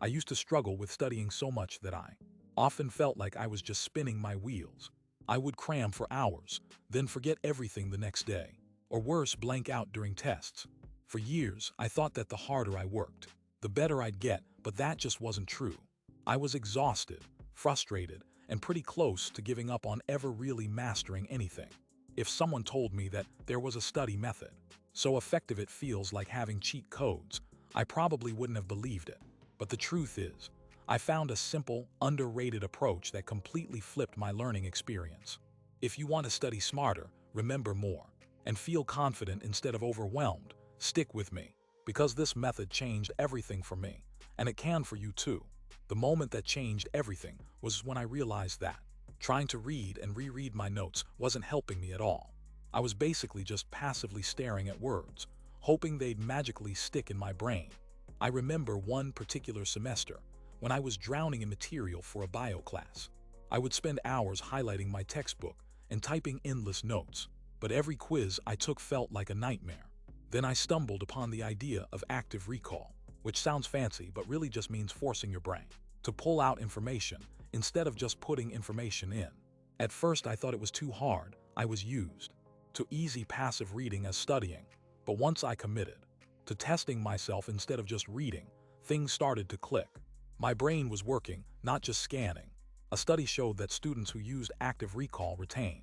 I used to struggle with studying so much that I often felt like I was just spinning my wheels. I would cram for hours, then forget everything the next day, or worse, blank out during tests. For years, I thought that the harder I worked, the better I'd get, but that just wasn't true. I was exhausted, frustrated, and pretty close to giving up on ever really mastering anything. If someone told me that there was a study method, so effective it feels like having cheat codes, I probably wouldn't have believed it. But the truth is, I found a simple, underrated approach that completely flipped my learning experience. If you want to study smarter, remember more, and feel confident instead of overwhelmed, stick with me, because this method changed everything for me, and it can for you too. The moment that changed everything was when I realized that trying to read and reread my notes wasn't helping me at all. I was basically just passively staring at words, hoping they'd magically stick in my brain. I remember one particular semester when I was drowning in material for a bio class. I would spend hours highlighting my textbook and typing endless notes, but every quiz I took felt like a nightmare. Then I stumbled upon the idea of active recall, which sounds fancy but really just means forcing your brain to pull out information instead of just putting information in. At first I thought it was too hard. I was used to easy passive reading as studying, but once I committed to testing myself instead of just reading, things started to click. My brain was working, not just scanning. A study showed that students who used active recall retained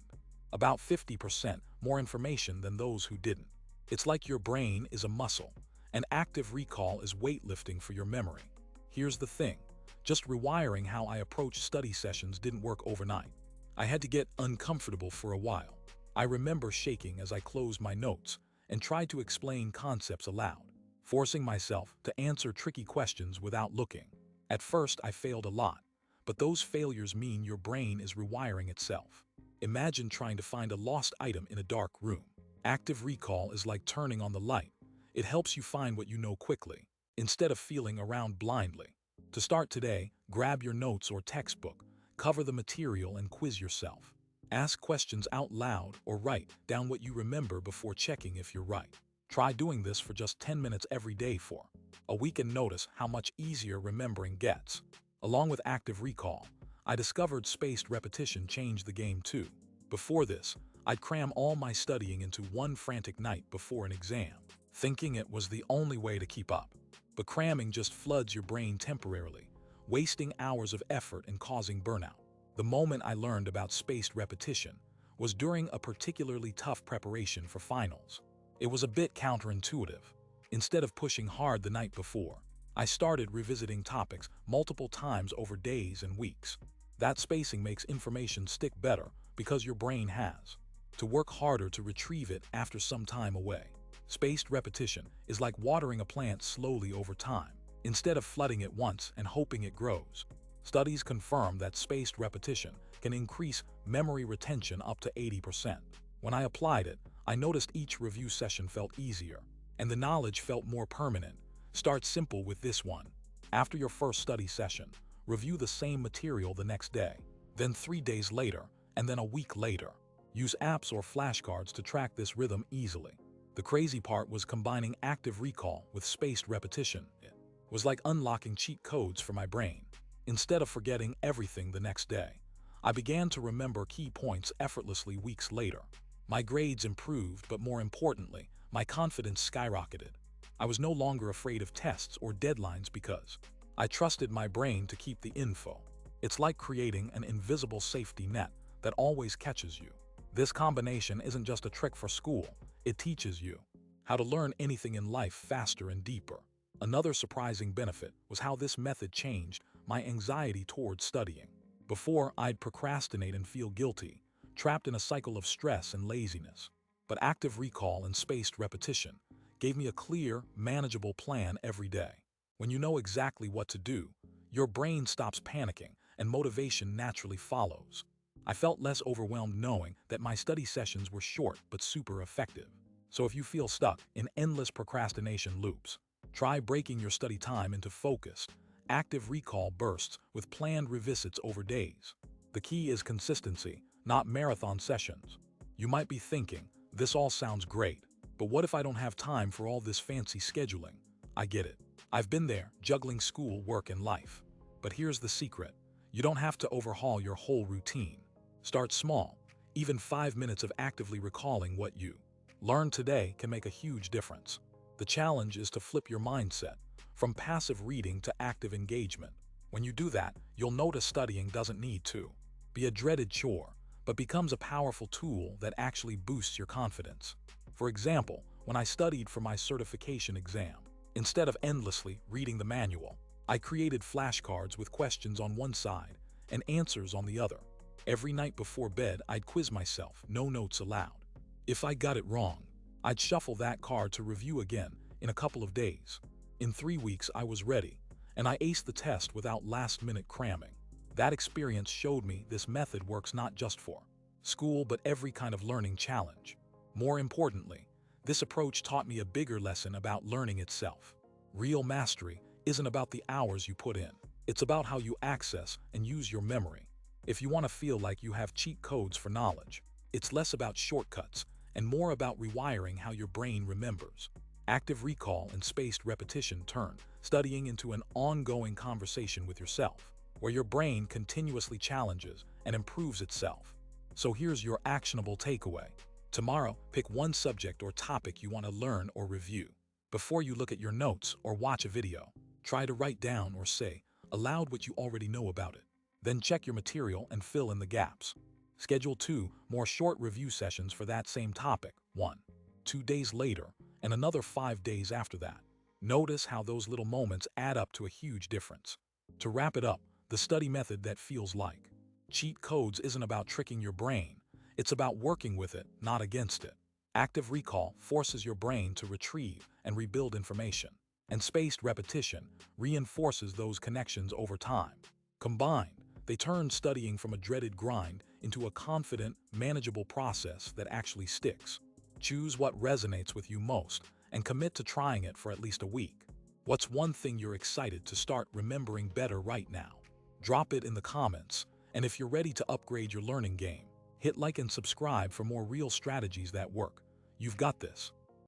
about 50% more information than those who didn't. It's like your brain is a muscle, and active recall is weightlifting for your memory. Here's the thing, just rewiring how I approach study sessions didn't work overnight. I had to get uncomfortable for a while. I remember shaking as I closed my notes and tried to explain concepts aloud, forcing myself to answer tricky questions without looking. At first, I failed a lot, but those failures mean your brain is rewiring itself. Imagine trying to find a lost item in a dark room. Active recall is like turning on the light. It helps you find what you know quickly, instead of feeling around blindly. To start today, grab your notes or textbook, cover the material and quiz yourself. Ask questions out loud or write down what you remember before checking if you're right. Try doing this for just 10 minutes every day for a week and notice how much easier remembering gets. Along with active recall, I discovered spaced repetition changed the game too. Before this, I'd cram all my studying into one frantic night before an exam, thinking it was the only way to keep up. But cramming just floods your brain temporarily, wasting hours of effort and causing burnout. The moment I learned about spaced repetition was during a particularly tough preparation for finals. It was a bit counterintuitive. Instead of pushing hard the night before, I started revisiting topics multiple times over days and weeks. That spacing makes information stick better because your brain has to work harder to retrieve it after some time away. Spaced repetition is like watering a plant slowly over time, instead of flooding it once and hoping it grows. Studies confirm that spaced repetition can increase memory retention up to 80%. When I applied it, I noticed each review session felt easier, and the knowledge felt more permanent. Start simple with this one. After your first study session, review the same material the next day, then 3 days later, and then a week later. Use apps or flashcards to track this rhythm easily. The crazy part was combining active recall with spaced repetition. It was like unlocking cheat codes for my brain. Instead of forgetting everything the next day, I began to remember key points effortlessly weeks later. My grades improved, but more importantly, my confidence skyrocketed. I was no longer afraid of tests or deadlines because I trusted my brain to keep the info. It's like creating an invisible safety net that always catches you. This combination isn't just a trick for school, it teaches you how to learn anything in life faster and deeper. Another surprising benefit was how this method changed my anxiety towards studying. Before, I'd procrastinate and feel guilty, trapped in a cycle of stress and laziness. But active recall and spaced repetition gave me a clear, manageable plan every day. When you know exactly what to do, your brain stops panicking and motivation naturally follows. I felt less overwhelmed knowing that my study sessions were short but super effective. So if you feel stuck in endless procrastination loops, try breaking your study time into focused, active recall bursts with planned revisits over days. The key is consistency, not marathon sessions. You might be thinking, this all sounds great, but what if I don't have time for all this fancy scheduling? I get it. I've been there, juggling school, work, and life. But here's the secret. You don't have to overhaul your whole routine. Start small. Even 5 minutes of actively recalling what you learned today can make a huge difference. The challenge is to flip your mindset from passive reading to active engagement. When you do that, you'll notice studying doesn't need to be a dreaded chore, but becomes a powerful tool that actually boosts your confidence. For example, when I studied for my certification exam, instead of endlessly reading the manual, I created flashcards with questions on one side and answers on the other. Every night before bed, I'd quiz myself, no notes allowed. If I got it wrong, I'd shuffle that card to review again in a couple of days. In 3 weeks, I was ready, and I aced the test without last-minute cramming. That experience showed me this method works not just for school but every kind of learning challenge. More importantly, this approach taught me a bigger lesson about learning itself. Real mastery isn't about the hours you put in. It's about how you access and use your memory. If you want to feel like you have cheat codes for knowledge, it's less about shortcuts and more about rewiring how your brain remembers. Active recall and spaced repetition turn studying into an ongoing conversation with yourself, where your brain continuously challenges and improves itself. So here's your actionable takeaway. Tomorrow, pick one subject or topic you want to learn or review. Before you look at your notes or watch a video, try to write down or say aloud what you already know about it. Then check your material and fill in the gaps. Schedule 2 more short review sessions for that same topic, 1-2 days later, and another 5 days after that. Notice how those little moments add up to a huge difference. To wrap it up, the study method that feels like cheat codes isn't about tricking your brain. It's about working with it, not against it. Active recall forces your brain to retrieve and rebuild information, and spaced repetition reinforces those connections over time. Combined, they turn studying from a dreaded grind into a confident, manageable process that actually sticks. Choose what resonates with you most and commit to trying it for at least a week. What's one thing you're excited to start remembering better right now? Drop it in the comments, and if you're ready to upgrade your learning game, hit like and subscribe for more real strategies that work. You've got this.